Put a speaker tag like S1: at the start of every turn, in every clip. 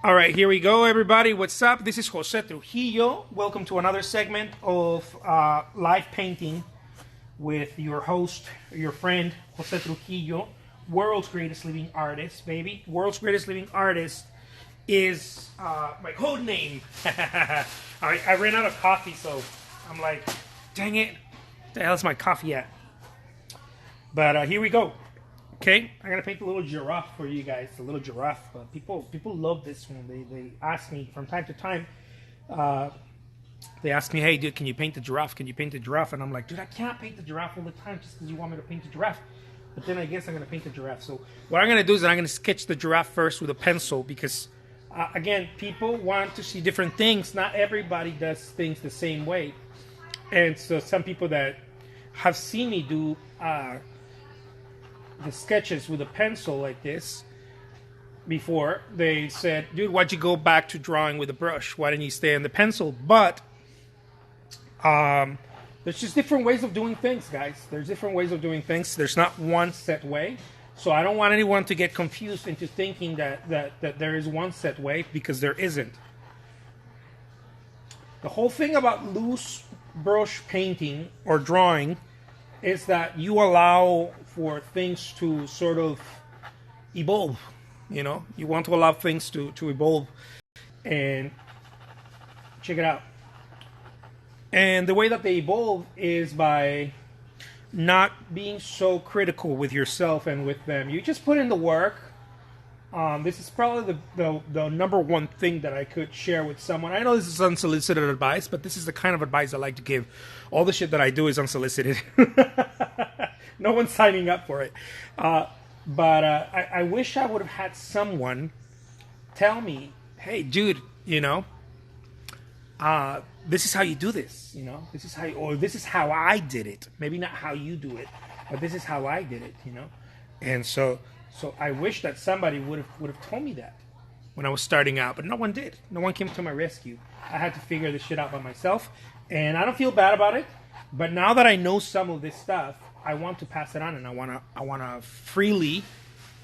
S1: All right, here we go, everybody. What's up? This is Jose Trujillo. Welcome to another segment of live painting with your host, your friend, Jose Trujillo, world's greatest living artist, baby. World's greatest living artist is my code name. I ran out of coffee, so I'm like, dang it. Where the hell's my coffee at? But here we go. Okay, I'm gonna paint a little giraffe for you guys. A little giraffe. People love this one. They ask me from time to time. They ask me, "Hey, dude, can you paint the giraffe? Can you paint the giraffe?" And I'm like, "Dude, I can't paint the giraffe all the time just because you want me to paint the giraffe." But then I guess I'm gonna paint the giraffe. So what I'm gonna do is I'm gonna sketch the giraffe first with a pencil because, again, people want to see different things. Not everybody does things the same way, and so some people that have seen me do the sketches with a pencil like this before, they said, dude, why'd you go back to drawing with a brush? Why didn't you stay on the pencil? But there's just different ways of doing things, guys. There's different ways of doing things. There's not one set way. So I don't want anyone to get confused into thinking that there is one set way, because there isn't. The whole thing about loose brush painting or drawing is that you allow for things to sort of evolve. You know, you want to allow things to evolve. And check it out. And the way that they evolve is by not being so critical with yourself and with them. You just put in the work. This is probably the number one thing that I could share with someone. I know this is unsolicited advice, but this is the kind of advice I like to give. All the shit that I do is unsolicited. No one's signing up for it. But I wish I would have had someone tell me, hey, dude, you know, this is how you do this. You know, this is how I did it. Maybe not how you do it, but this is how I did it, you know. And so I wish that somebody would have told me that when I was starting out, but no one did. No one came to my rescue. I had to figure this shit out by myself, and I don't feel bad about it. But now that I know some of this stuff, I want to pass it on, and I wanna freely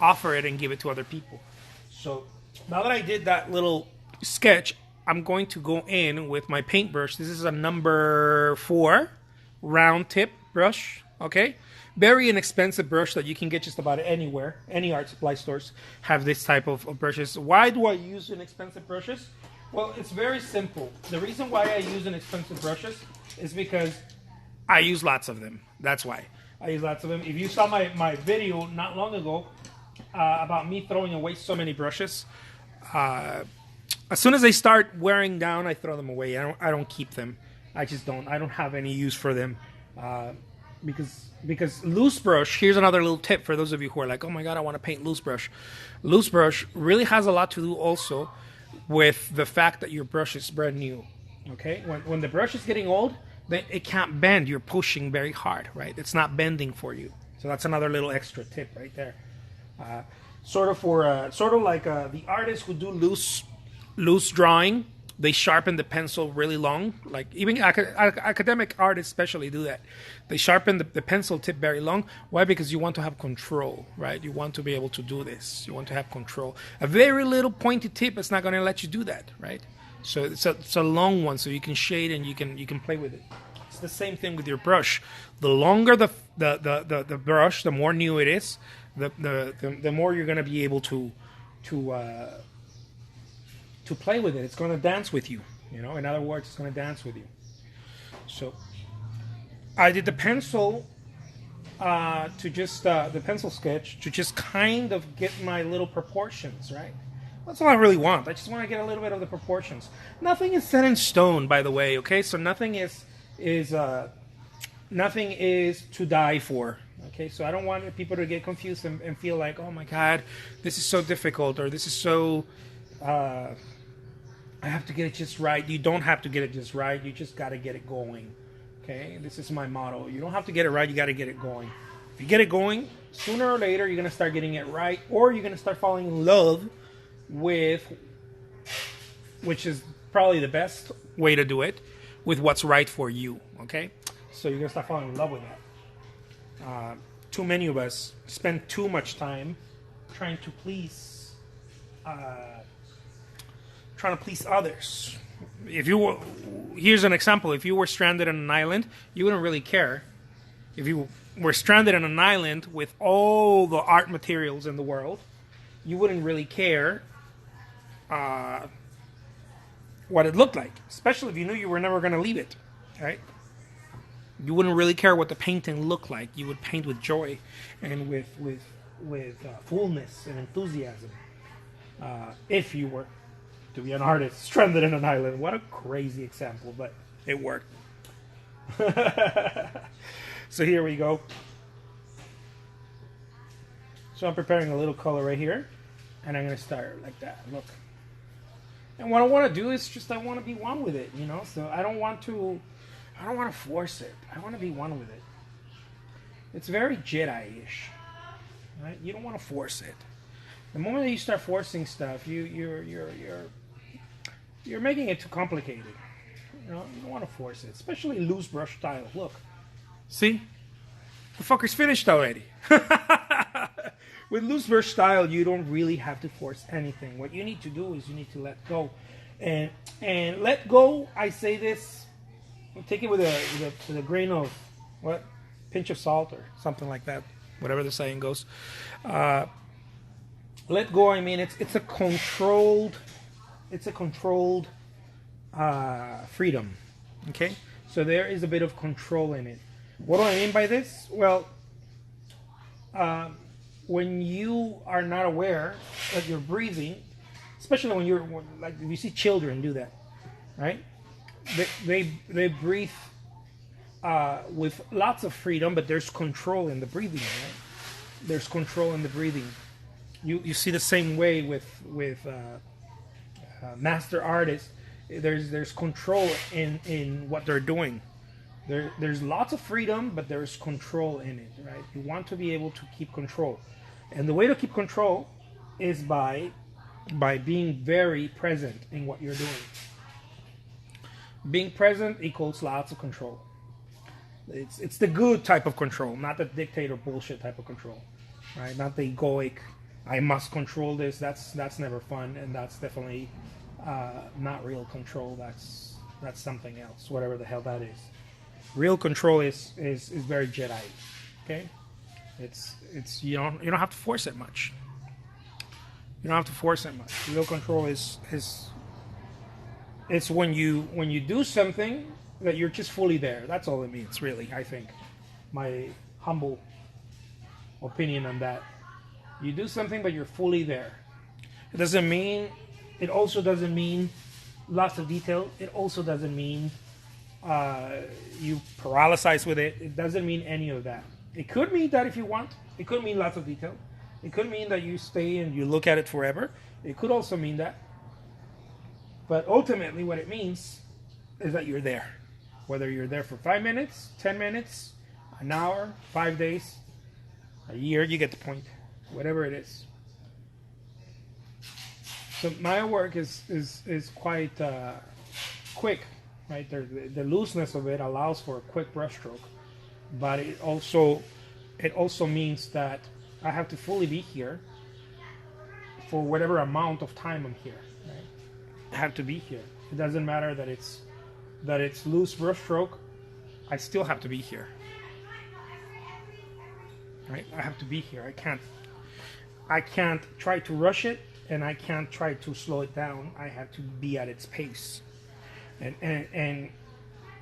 S1: offer it and give it to other people. So now that I did that little sketch, I'm going to go in with my paintbrush. This is a number 4 round tip brush. Okay. Very inexpensive brush that you can get just about anywhere. Any art supply stores have this type of brushes. Why do I use inexpensive brushes? Well, it's very simple. The reason why I use inexpensive brushes is because I use lots of them. That's why. I use lots of them. If you saw my video not long ago about me throwing away so many brushes, as soon as they start wearing down, I throw them away. I don't keep them. I just don't. I don't have any use for them. Because loose brush, here's another little tip for those of you who are like, oh my god, I want to paint loose brush. Loose brush really has a lot to do also with the fact that your brush is brand new. Okay, when the brush is getting old, then it can't bend. You're pushing very hard, right? It's not bending for you. So that's another little extra tip right there. Sort of like the artists who do loose drawing. They sharpen the pencil really long. Like even academic artists especially do that. They sharpen the pencil tip very long. Why? Because you want to have control, right? You want to be able to do this. You want to have control. A very little pointy tip is not going to let you do that, right? So it's a long one, so you can shade and you can play with it. It's the same thing with your brush. The longer the brush, the more new it is, the more you're going to be able to play with it. It's going to dance with you. You know, in other words, it's going to dance with you. So I did the pencil to just the pencil sketch to just kind of get my little proportions, right? That's all I really want. I just want to get a little bit of the proportions. Nothing is set in stone, by the way. Okay, so nothing is to die for. Okay, so I don't want people to get confused and feel like, oh my god, this is so difficult, or this is so I have to get it just right. You don't have to get it just right. You just got to get it going. Okay, this is my motto. You don't have to get it right. You got to get it going. If you get it going, sooner or later, you're going to start getting it right, or you're going to start falling in love with, which is probably the best way to do it, with what's right for you. Okay, so you're going to start falling in love with that. Too many of us spend too much time trying to please trying to please others. If you were, here's an example. If you were stranded on an island, you wouldn't really care. If you were stranded on an island with all the art materials in the world, you wouldn't really care what it looked like, especially if you knew you were never going to leave it, right? You wouldn't really care what the painting looked like. You would paint with joy and with fullness and enthusiasm. If you were to be an artist stranded on an island. What a crazy example, but it worked. So here we go. So I'm preparing a little color right here, and I'm going to start like that. Look. And what I want to do is just I want to be one with it, you know. So I don't want to force it. I want to be one with it. It's very Jedi-ish, right? You don't want to force it. The moment that you start forcing stuff, you're making it too complicated. You know, you don't want to force it, especially loose brush style. Look, see, the fucker's finished already. With loose brush style, you don't really have to force anything. What you need to do is you need to let go, and let go. I say this, take it with a grain of pinch of salt or something like that, whatever the saying goes. Let go. I mean, it's a controlled freedom. Okay, so there is a bit of control in it. What do I mean by this? Well, when you are not aware that you're breathing, especially when you're like, if you see children do that, right? They breathe with lots of freedom, but there's control in the breathing. Right? There's control in the breathing. You see the same way with master artists. There's control in what they're doing. There's lots of freedom, but there's control in it, right? You want to be able to keep control, and the way to keep control is by being very present in what you're doing. Being present equals lots of control. It's the good type of control, not the dictator bullshit type of control, right? Not the egoic, I must control this. That's never fun, and that's definitely not real control. That's something else, whatever the hell that is. Real control is very Jedi. Okay, it's you don't have to force it much. You don't have to force it much. Real control is it's when you do something that you're just fully there. That's all it means, really. I think my humble opinion on that. You do something, but you're fully there. It also doesn't mean lots of detail. It also doesn't mean you paralyze with it. It doesn't mean any of that. It could mean that if you want. It could mean lots of detail. It could mean that you stay and you look at it forever. It could also mean that. But ultimately what it means is that you're there. Whether you're there for 5 minutes, 10 minutes, an hour, 5 days, a year, you get the point. Whatever it is. So my work is quite quick, right? The looseness of it allows for a quick brushstroke, but it also means that I have to fully be here for whatever amount of time I'm here. Right? I have to be here. It doesn't matter that it's loose brushstroke. I still have to be here. Right? I have to be here. I can't try to rush it, and I can't try to slow it down. I have to be at its pace. And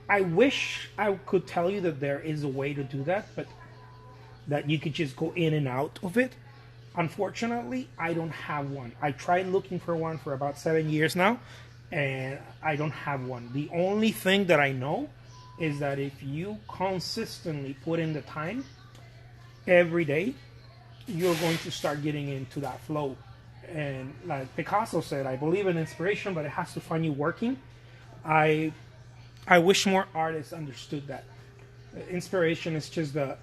S1: I wish I could tell you that there is a way to do that, but that you could just go in and out of it. Unfortunately, I don't have one. I tried looking for one for about 7 years now, and I don't have one. The only thing that I know is that if you consistently put in the time every day, you're going to start getting into that flow. And like Picasso said, I believe in inspiration, but it has to find you working. I wish more artists understood that. Inspiration is just the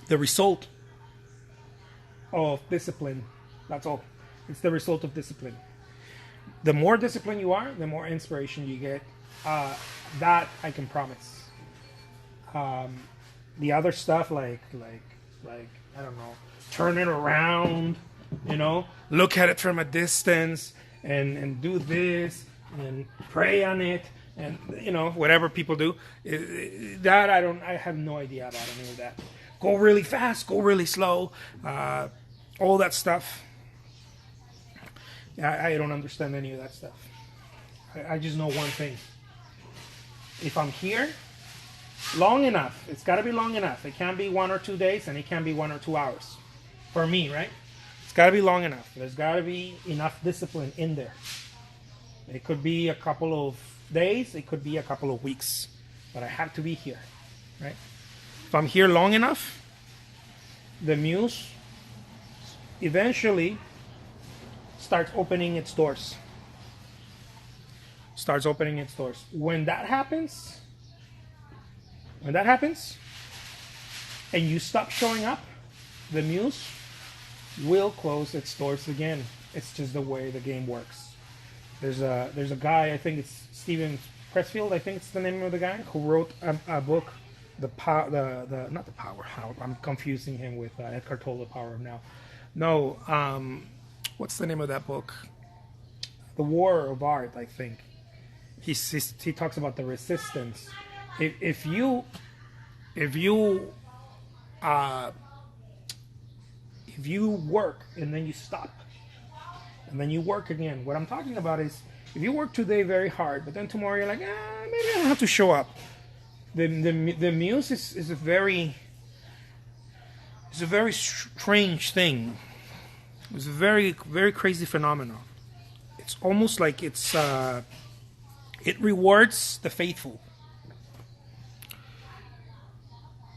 S1: result of discipline. That's all. It's the result of discipline. The more disciplined you are, the more inspiration you get. That I can promise. The other stuff like I don't know, turn it around, look at it from a distance and do this and pray on it and whatever people do. That I have no idea about any of that. Go really fast, go really slow, all that stuff. I don't understand any of that stuff. I just know one thing. If I'm here long enough, it's got to be long enough. It can't be 1 or 2 days, and it can't be 1 or 2 hours. For me, right? It's got to be long enough. There's got to be enough discipline in there. It could be a couple of days. It could be a couple of weeks. But I have to be here, right? If I'm here long enough, the Muse eventually starts opening its doors. Starts opening its doors. When that happens, and you stop showing up, the Muse will close its doors again. It's just the way the game works. There's a guy, I think it's Steven Pressfield, I think it's the name of the guy, who wrote a book, not the Power. I'm confusing him with Eckhart Tolle, The Power of Now. No, what's the name of that book? The War of Art, I think. He talks about the resistance. If you work and then you stop and then you work again, what I'm talking about is if you work today very hard, but then tomorrow you're like, maybe I don't have to show up. The Muse is a very strange thing. It's a very, very crazy phenomenon. It's almost like it rewards the faithful.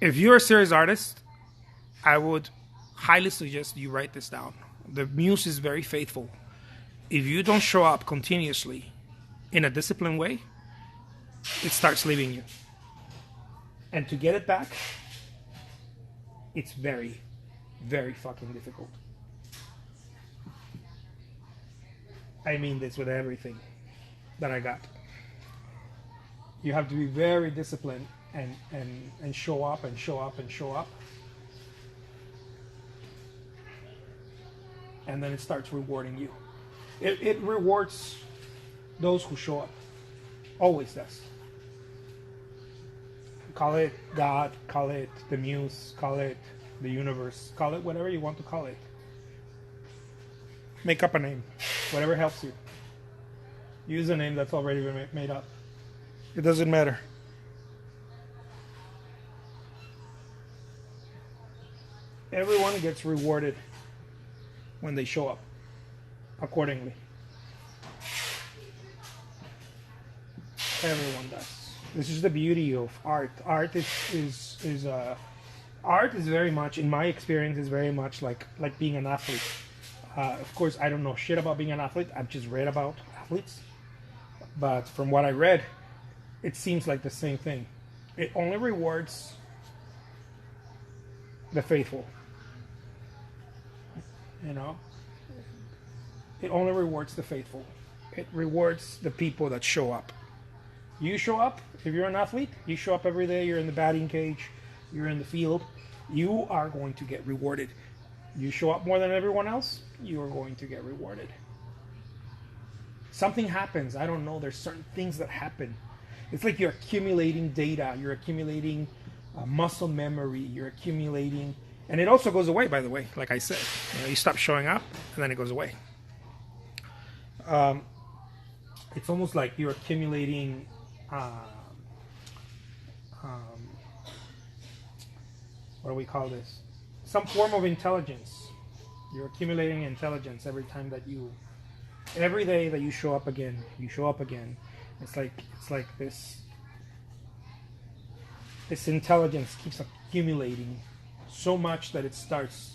S1: If you're a serious artist, I would highly suggest you write this down. The Muse is very faithful. If you don't show up continuously in a disciplined way, it starts leaving you. And to get it back, it's very, very fucking difficult. I mean this with everything that I got. You have to be very disciplined and show up and show up and show up. And then it starts rewarding you. It rewards those who show up. Always does. Call it God, call it the Muse, call it the universe, call it whatever you want to call it. Make up a name. Whatever helps you. Use a name that's already been made up. It doesn't matter. Everyone gets rewarded when they show up accordingly. Everyone does. This is the beauty of art. Art is very much, in my experience, is very much like being an athlete. Of course, I don't know shit about being an athlete. I've just read about athletes. But from what I read, it seems like the same thing. It only rewards the faithful. It only rewards the faithful. It rewards the people that show up. You show up, if you're an athlete, you show up every day, you're in the batting cage, you're in the field, you are going to get rewarded. You show up more than everyone else, you are going to get rewarded. Something happens, I don't know, there's certain things that happen. It's like you're accumulating data, you're accumulating muscle memory, you're accumulating, and it also goes away, by the way, like I said. You stop showing up, and then it goes away. It's almost like you're accumulating what do we call this? Some form of intelligence. You're accumulating intelligence every day that you show up again. It's like this intelligence keeps accumulating so much that it starts,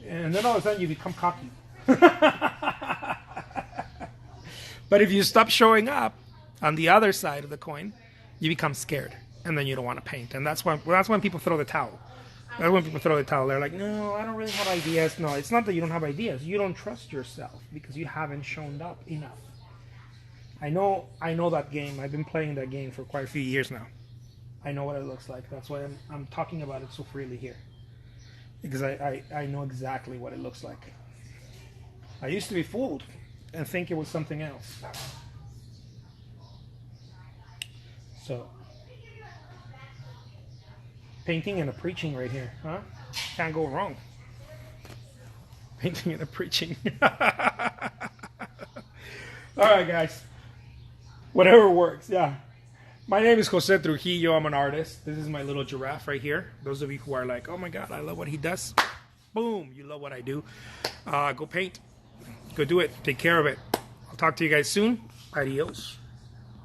S1: and then all of a sudden you become cocky. But if you stop showing up on the other side of the coin, you become scared, and then you don't want to paint. And that's when people throw the towel. That's when people throw the towel. They're like, no, I don't really have ideas. No, it's not that you don't have ideas. You don't trust yourself because you haven't shown up enough. I know that game. I've been playing that game for quite a few years now. I know what it looks like. That's why I'm talking about it so freely here. Because I know exactly what it looks like. I used to be fooled. and think it was something else. So, painting and a preaching right here, huh? Can't go wrong. Painting and a preaching. All right, guys. Whatever works, yeah. My name is Jose Trujillo. I'm an artist. This is my little giraffe right here. Those of you who are like, oh my God, I love what he does. Boom, you love what I do. Go paint. Go do it. Take care of it. I'll talk to you guys soon. Adios.